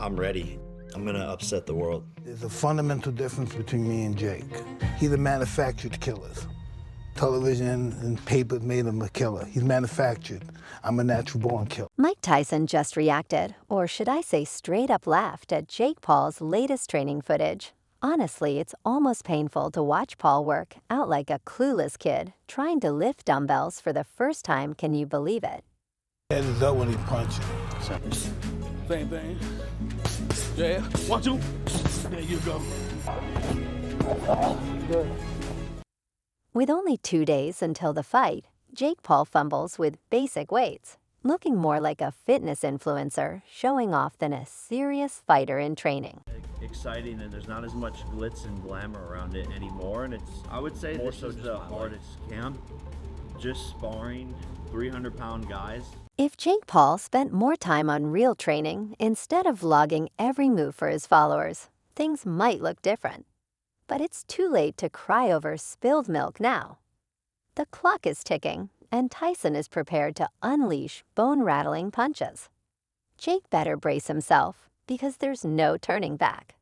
I'm ready. I'm gonna upset the world. There's a fundamental difference between me and Jake. He the manufactured killers. Television and papers made him a killer. He's manufactured. I'm a natural-born killer. Mike Tyson just reacted, or should I say straight up laughed, at Jake Paul's latest training footage. Honestly, it's almost painful to watch Paul work out like a clueless kid, trying to lift dumbbells for the first time. Can you believe it? Head is up when he punches. Same thing. Yeah, 1, 2. There you go. Good. With only 2 days until the fight, Jake Paul fumbles with basic weights, looking more like a fitness influencer showing off than a serious fighter in training. Exciting, and there's not as much glitz and glamour around it anymore, and I would say this is the hardest camp, just sparring 300-pound guys. If Jake Paul spent more time on real training instead of vlogging every move for his followers, things might look different. But it's too late to cry over spilled milk now. The clock is ticking, and Tyson is prepared to unleash bone-rattling punches. Jake better brace himself, because there's no turning back.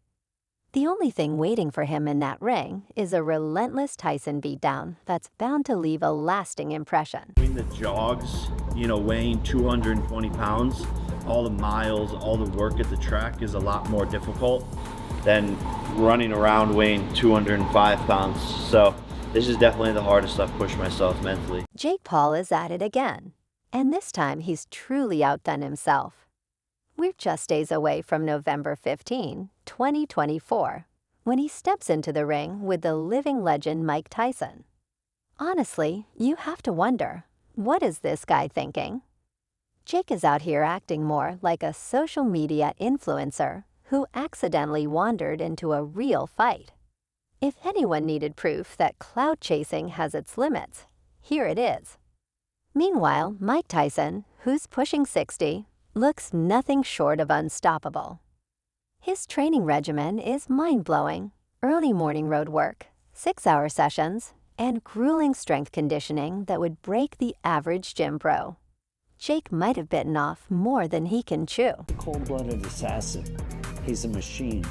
The only thing waiting for him in that ring is a relentless Tyson beatdown that's bound to leave a lasting impression. Between the jogs, weighing 220 pounds, all the miles, all the work at the track is a lot more difficult than running around weighing 205 pounds. So this is definitely the hardest I've pushed myself mentally. Jake Paul is at it again, and this time he's truly outdone himself. We're just days away from November 15, 2024, when he steps into the ring with the living legend Mike Tyson. Honestly, you have to wonder, what is this guy thinking? Jake is out here acting more like a social media influencer who accidentally wandered into a real fight. If anyone needed proof that clout chasing has its limits, here it is. Meanwhile, Mike Tyson, who's pushing 60, looks nothing short of unstoppable. His training regimen is mind-blowing: early morning road work, 6-hour sessions, and grueling strength conditioning that would break the average gym pro. Jake might have bitten off more than he can chew. Cold-blooded assassin. He's a machine.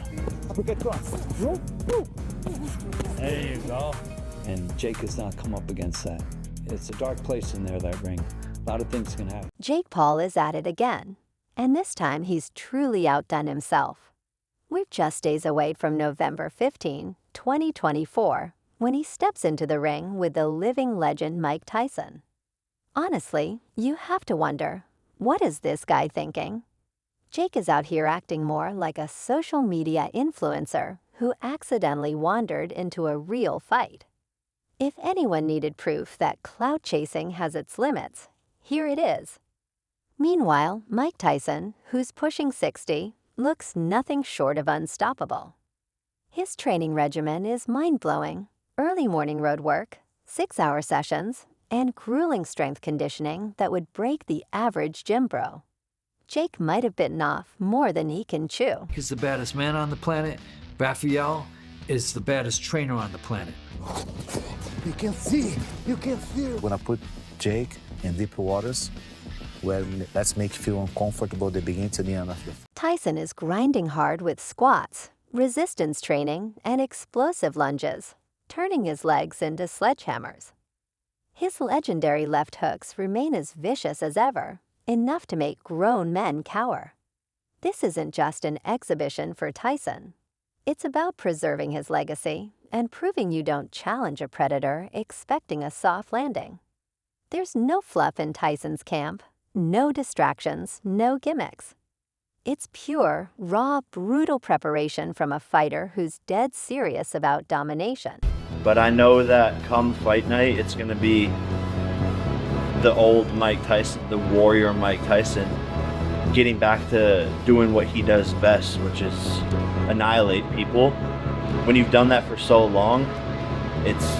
There you go. And Jake has not come up against that. It's a dark place in there, that ring. A lot of things can happen. Jake Paul is at it again, and this time he's truly outdone himself. We're just days away from November 15, 2024, when he steps into the ring with the living legend Mike Tyson. Honestly, you have to wonder, what is this guy thinking? Jake is out here acting more like a social media influencer who accidentally wandered into a real fight. If anyone needed proof that clout chasing has its limits, here it is. Meanwhile, Mike Tyson, who's pushing 60, looks nothing short of unstoppable. His training regimen is mind-blowing: early morning road work, 6-hour sessions, and grueling strength conditioning that would break the average gym bro. Jake might have bitten off more than he can chew. He's the baddest man on the planet. Raphael is the baddest trainer on the planet. You can see. When I put Jake in deep waters, where let's make you feel uncomfortable the beginning to the end of the Tyson is grinding hard with squats, resistance training, and explosive lunges, turning his legs into sledgehammers. His legendary left hooks remain as vicious as ever, enough to make grown men cower. This isn't just an exhibition for Tyson. It's about preserving his legacy and proving you don't challenge a predator expecting a soft landing. There's no fluff in Tyson's camp, no distractions, no gimmicks. It's pure, raw, brutal preparation from a fighter who's dead serious about domination. But I know that come fight night, it's going to be the old Mike Tyson, the warrior Mike Tyson, getting back to doing what he does best, which is annihilate people. When you've done that for so long, it's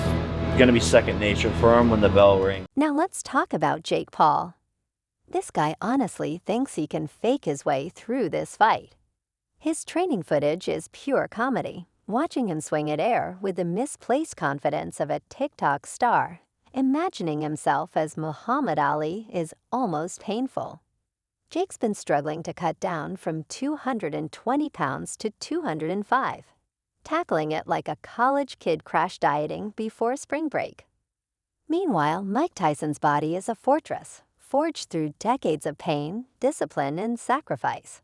going to be second nature for him when the bell rings. Now let's talk about Jake Paul. This guy honestly thinks he can fake his way through this fight. His training footage is pure comedy. Watching him swing at air with the misplaced confidence of a TikTok star, imagining himself as Muhammad Ali, is almost painful. Jake's been struggling to cut down from 220 pounds to 205, tackling it like a college kid crash dieting before spring break. Meanwhile, Mike Tyson's body is a fortress, forged through decades of pain, discipline, and sacrifice.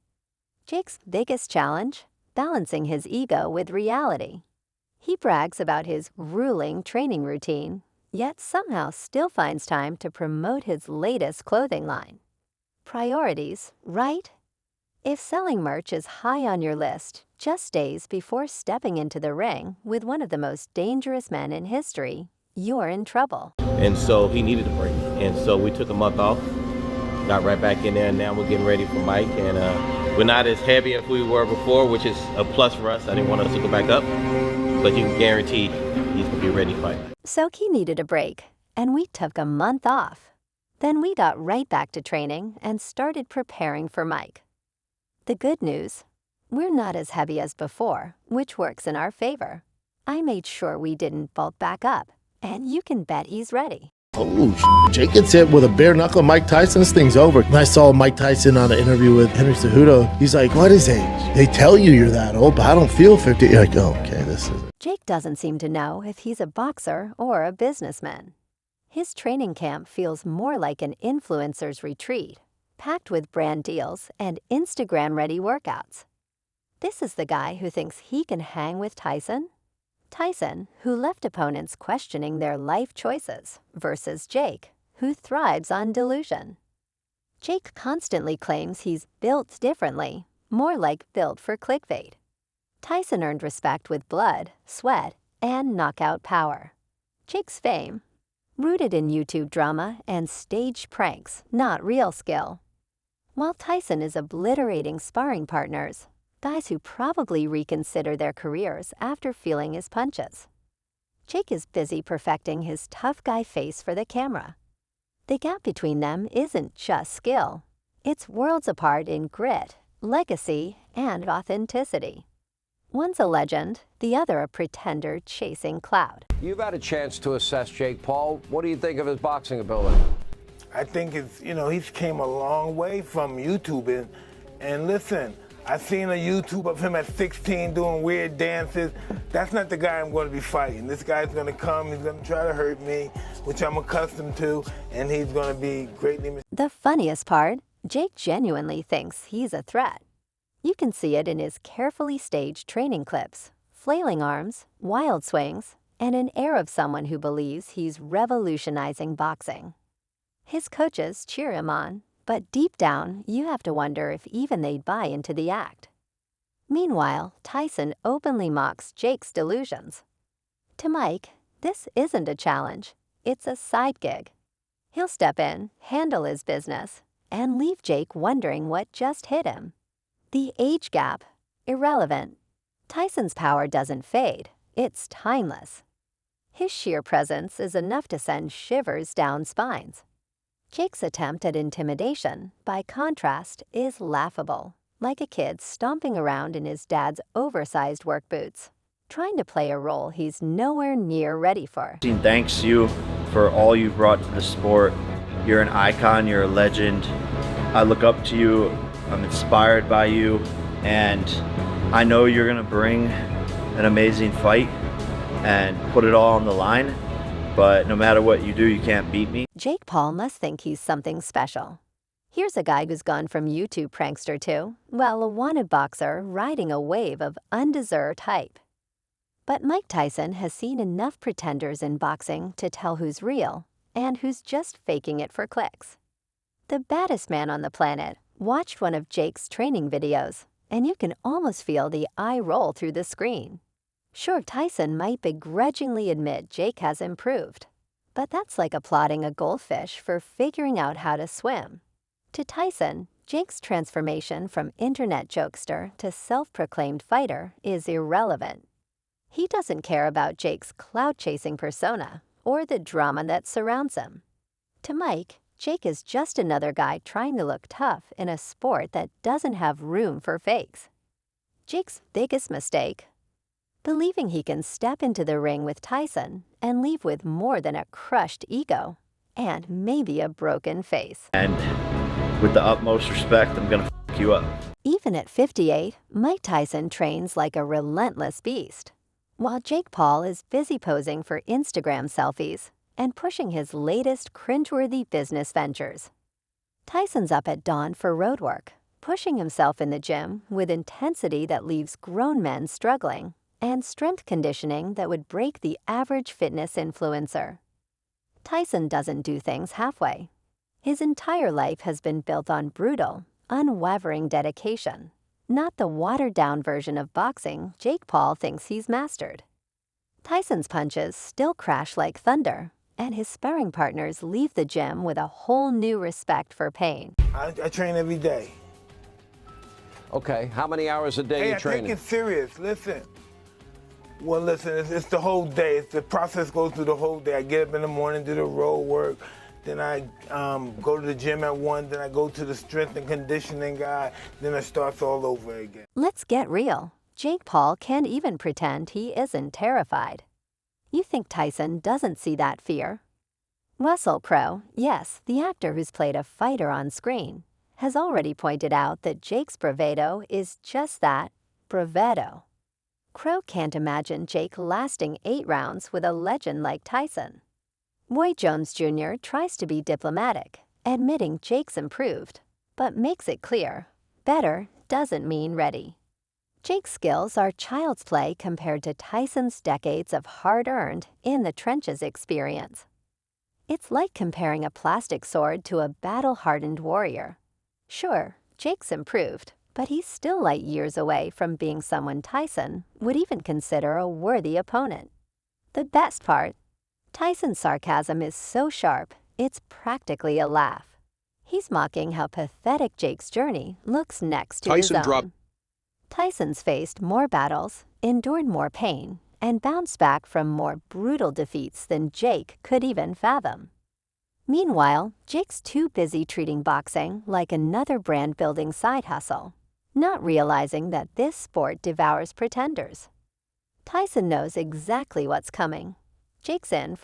Jake's biggest challenge? Balancing his ego with reality. He brags about his grueling training routine, yet somehow still finds time to promote his latest clothing line. Priorities, right? If selling merch is high on your list just days before stepping into the ring with one of the most dangerous men in history, you're in trouble. And so he needed a break. And so we took a month off, got right back in there, and now we're getting ready for Mike. And we're not as heavy as we were before, which is a plus for us. I didn't want us to go back up, but you can guarantee he's gonna be ready to fight. So he needed a break, and we took a month off. Then we got right back to training and started preparing for Mike. The good news? We're not as heavy as before, which works in our favor. I made sure we didn't bulk back up, and you can bet he's ready. Oh, Jake gets hit with a bare knuckle. Mike Tyson, this thing's over. And I saw Mike Tyson on an interview with Henry Cejudo. He's like, what is age? They tell you you're that old, but I don't feel 50. You're like, oh, okay, this is... Jake doesn't seem to know if he's a boxer or a businessman. His training camp feels more like an influencer's retreat, packed with brand deals and Instagram-ready workouts. This is the guy who thinks he can hang with Tyson? Tyson, who left opponents questioning their life choices, versus Jake, who thrives on delusion. Jake constantly claims he's built differently, more like built for clickbait. Tyson earned respect with blood, sweat, and knockout power. Jake's fame? Rooted in YouTube drama and staged pranks, not real skill. While Tyson is obliterating sparring partners, guys who probably reconsider their careers after feeling his punches. Jake is busy perfecting his tough guy face for the camera. The gap between them isn't just skill. It's worlds apart in grit, legacy, and authenticity. One's a legend, the other a pretender chasing clout. You've had a chance to assess Jake Paul. What do you think of his boxing ability? I think it's, he's came a long way from YouTubing. And listen, I seen a YouTube of him at 16 doing weird dances. That's not the guy I'm going to be fighting. This guy's going to come, he's going to try to hurt me, which I'm accustomed to, and he's going to be greatly... The funniest part, Jake genuinely thinks he's a threat. You can see it in his carefully staged training clips, flailing arms, wild swings, and an air of someone who believes he's revolutionizing boxing. His coaches cheer him on, but deep down, you have to wonder if even they'd buy into the act. Meanwhile, Tyson openly mocks Jake's delusions. To Mike, this isn't a challenge, it's a side gig. He'll step in, handle his business, and leave Jake wondering what just hit him. The age gap, irrelevant. Tyson's power doesn't fade, it's timeless. His sheer presence is enough to send shivers down spines. Jake's attempt at intimidation, by contrast, is laughable, like a kid stomping around in his dad's oversized work boots, trying to play a role he's nowhere near ready for. Thanks you for all you've brought to the sport. You're an icon, you're a legend. I look up to you, I'm inspired by you, and I know you're gonna bring an amazing fight and put it all on the line. But no matter what you do, you can't beat me. Jake Paul must think he's something special. Here's a guy who's gone from YouTube prankster to, well, a wanted boxer riding a wave of undeserved hype. But Mike Tyson has seen enough pretenders in boxing to tell who's real and who's just faking it for clicks. The baddest man on the planet watched one of Jake's training videos, and you can almost feel the eye roll through the screen. Sure, Tyson might begrudgingly admit Jake has improved, but that's like applauding a goldfish for figuring out how to swim. To Tyson, Jake's transformation from internet jokester to self-proclaimed fighter is irrelevant. He doesn't care about Jake's clout-chasing persona or the drama that surrounds him. To Mike, Jake is just another guy trying to look tough in a sport that doesn't have room for fakes. Jake's biggest mistake? Believing he can step into the ring with Tyson and leave with more than a crushed ego and maybe a broken face. And with the utmost respect, I'm gonna f you up. Even at 58, Mike Tyson trains like a relentless beast, while Jake Paul is busy posing for Instagram selfies and pushing his latest cringeworthy business ventures. Tyson's up at dawn for road work, pushing himself in the gym with intensity that leaves grown men struggling, and strength conditioning that would break the average fitness influencer. Tyson doesn't do things halfway. His entire life has been built on brutal, unwavering dedication, not the watered-down version of boxing Jake Paul thinks he's mastered. Tyson's punches still crash like thunder, and his sparring partners leave the gym with a whole new respect for pain. I train every day. Okay, how many hours a day Hey, you I training? take it serious. Listen. Well, listen, it's the whole day. The process goes through the whole day. I get up in the morning, do the road work. Then I go to the gym at 1. Then I go to the strength and conditioning guy. Then it starts all over again. Let's get real. Jake Paul can't even pretend he isn't terrified. You think Tyson doesn't see that fear? Russell Crowe, yes, the actor who's played a fighter on screen, has already pointed out that Jake's bravado is just that, bravado. Crowe can't imagine Jake lasting 8 rounds with a legend like Tyson. Roy Jones Jr. tries to be diplomatic, admitting Jake's improved, but makes it clear, better doesn't mean ready. Jake's skills are child's play compared to Tyson's decades of hard-earned, in-the-trenches experience. It's like comparing a plastic sword to a battle-hardened warrior. Sure, Jake's improved, but he's still light years away from being someone Tyson would even consider a worthy opponent. The best part, Tyson's sarcasm is so sharp, it's practically a laugh. He's mocking how pathetic Jake's journey looks next to his own. Tyson's faced more battles, endured more pain, and bounced back from more brutal defeats than Jake could even fathom. Meanwhile, Jake's too busy treating boxing like another brand-building side hustle, not realizing that this sport devours pretenders. Tyson knows exactly what's coming. Jake's in for